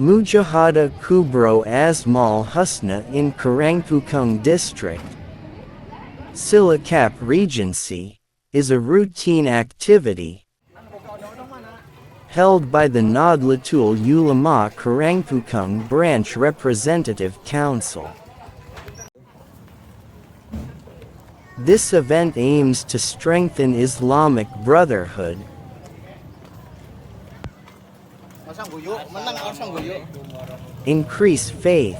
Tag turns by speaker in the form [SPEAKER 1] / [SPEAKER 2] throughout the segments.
[SPEAKER 1] Mujahadah Kubro Asmaul Husna in Karangpucung District, Cilacap Regency, is a routine activity held by the Nahdlatul Ulama Karangpucung Branch Representative Council. This event aims to strengthen Islamic brotherhood, increase faith,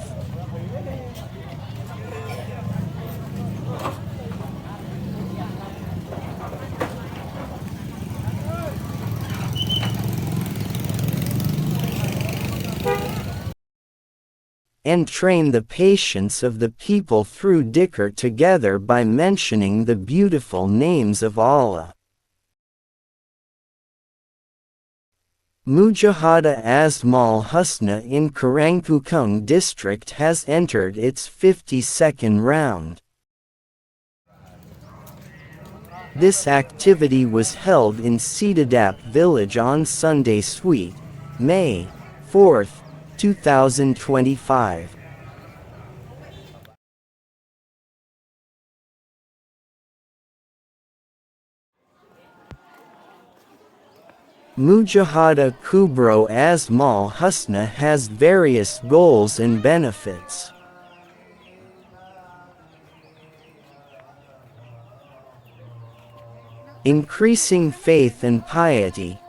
[SPEAKER 1] and train the patience of the people through dhikr together by mentioning the beautiful names of Allah. Mujahadah Asmaul Husna in Karangpucung District has entered its 52nd round. This activity was held in Cidadap Village on Sunday, May 4, 2025. Mujahadah Kubro Asmaul Husna has various goals and benefits. Increasing faith and piety,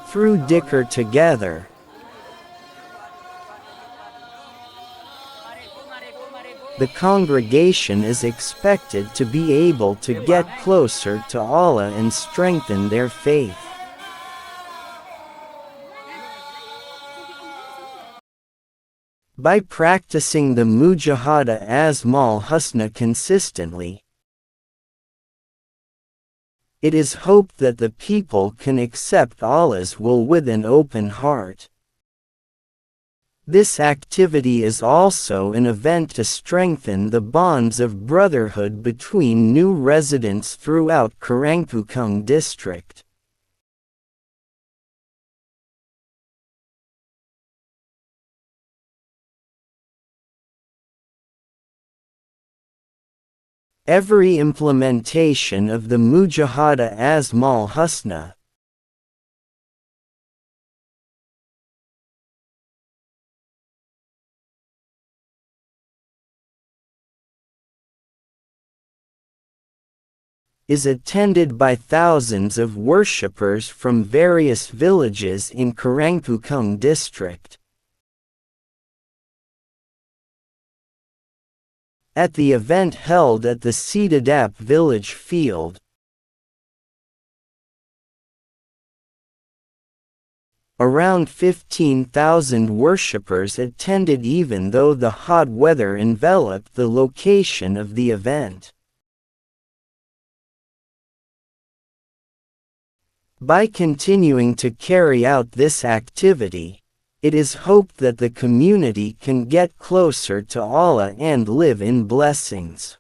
[SPEAKER 1] through dhikr together, the congregation is expected to be able to get closer to Allah and strengthen their faith. By practicing the Mujahadah Asmaul Husna consistently, it is hoped that the people can accept Allah's will with an open heart. This activity is also an event to strengthen the bonds of brotherhood between new residents throughout Karangpucung District. Every implementation of the Mujahadah Asmaul Husna is attended by thousands of worshippers from various villages in Karangpucung District. At the event held at the Cidadap Village field, around 15,000 worshippers attended even though the hot weather enveloped the location of the event. By continuing to carry out this activity, it is hoped that the community can get closer to Allah and live in blessings.